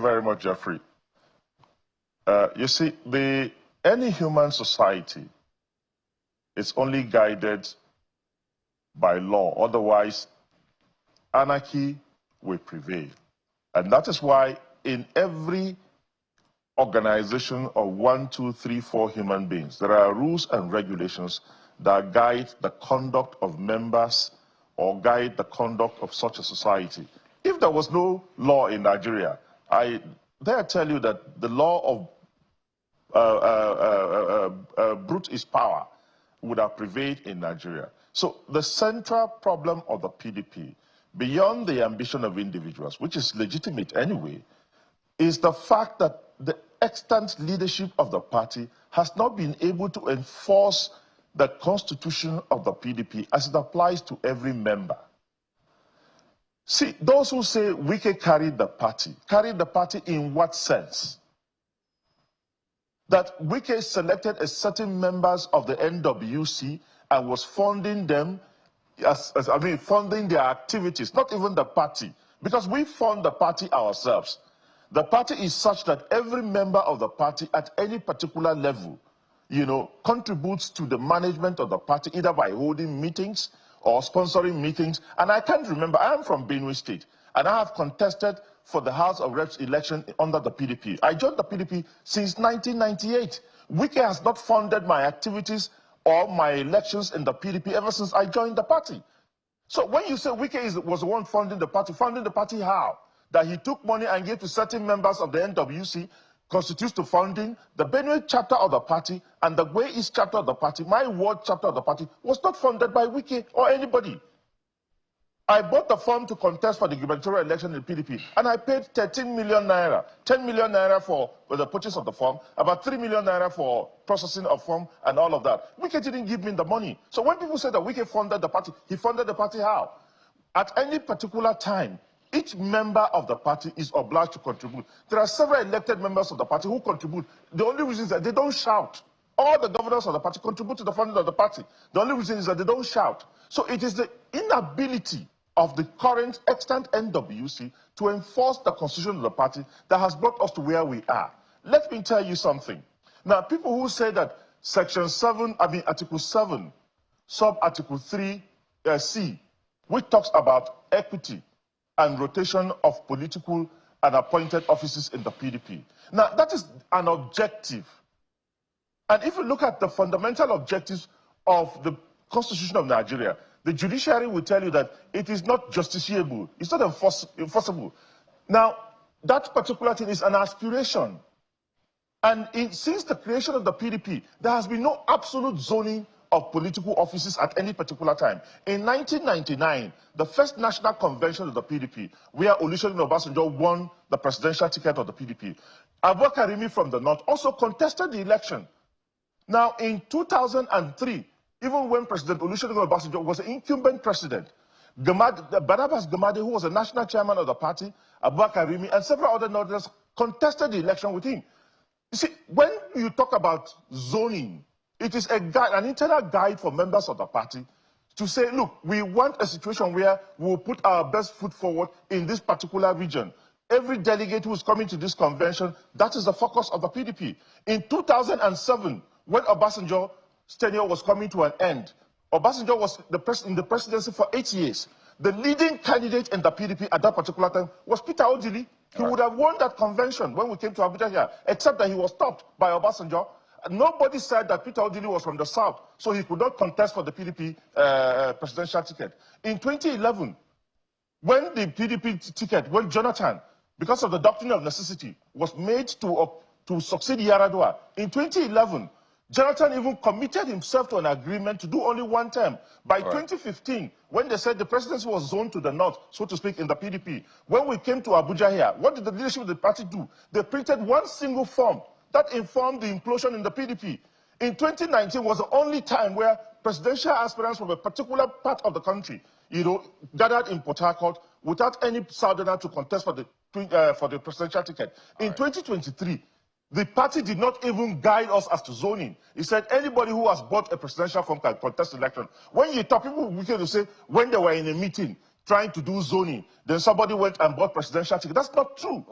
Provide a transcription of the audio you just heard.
Very much, Jeffrey. You see, any human society is only guided by law. Otherwise, anarchy will prevail. And that is why in every organization of 1, 2, 3, 4 human beings, there are rules and regulations that guide the conduct of members or guide the conduct of such a society. If there was no law in Nigeria, I dare tell you that the law of brute is power would have prevailed in Nigeria. So the central problem of the PDP, beyond the ambition of individuals, which is legitimate anyway, is the fact that the extant leadership of the party has not been able to enforce the constitution of the PDP as it applies to every member. See, those who say Wike carried the party in what sense? That Wike selected a certain members of the NWC and was funding them, funding their activities, not even the party, because we fund the party ourselves. The party is such that every member of the party at any particular level, contributes to the management of the party, either by holding meetings or sponsoring meetings. And I can't remember, I am from Benue State, and I have contested for the House of Reps election under the PDP. I joined the PDP since 1998. Wike has not funded my activities or my elections in the PDP ever since I joined the party. So when you say Wike was the one funding the party how? That he took money and gave to certain members of the NWC, constitutes to funding the Benue chapter of the party, and the Way East chapter of the party, my ward chapter of the party, was not funded by Wike or anybody. I bought the form to contest for the gubernatorial election in the PDP, and I paid 13 million naira, 10 million naira for the purchase of the form, about 3 million naira for processing of form and all of that. Wike didn't give me the money. So when people say that Wike funded the party, he funded the party how? At any particular time, each member of the party is obliged to contribute. There are several elected members of the party who contribute. The only reason is that they don't shout. All the governors of the party contribute to the funding of the party. The only reason is that they don't shout. So it is the inability of the current extant NWC to enforce the constitution of the party that has brought us to where we are. Let me tell you something. Now, people who say that Article 7, sub-Article 3C, which talks about equity and rotation of political and appointed offices in the PDP. Now, that is an objective. And if you look at the fundamental objectives of the Constitution of Nigeria, the judiciary will tell you that it is not justiciable, it's not enforceable. Now, that particular thing is an aspiration. And since the creation of the PDP, there has been no absolute zoning of political offices at any particular time. In 1999, the first national convention of the PDP, where Olusegun Obasanjo won the presidential ticket of the PDP, Abubakar Rimi from the north also contested the election. Now, in 2003, even when President Olusegun Obasanjo was an incumbent president, Barnabas Gamade, who was a national chairman of the party, Abubakar Rimi, and several other northerners contested the election with him. You see, when you talk about zoning, it is a guide, an internal guide for members of the party to say, look, we want a situation where we'll put our best foot forward in this particular region. Every delegate who is coming to this convention, that is the focus of the PDP. In 2007, when Obasanjo's tenure was coming to an end, Obasanjo was in the presidency for 8 years. The leading candidate in the PDP at that particular time was Peter Odili. He would have won that convention when we came to Abuja here, except that he was stopped by Obasanjo. Nobody said that Peter Odili was from the south, so he could not contest for the PDP presidential ticket. In 2011, when the PDP ticket, when Jonathan, because of the doctrine of necessity, was made to succeed Yaradua, in 2011, Jonathan even committed himself to an agreement to do only one term. By 2015, when they said the presidency was zoned to the north, so to speak, in the PDP, when we came to Abuja here, what did the leadership of the party do? They printed one single form that informed the implosion in the PDP. In 2019 was the only time where presidential aspirants from a particular part of the country, gathered in Port Harcourt without any southerner to contest for the presidential ticket. In 2023, the party did not even guide us as to zoning. It said anybody who has bought a presidential form can contest the election. When you talk, people will to say when they were in a meeting trying to do zoning, then somebody went and bought presidential ticket. That's not true.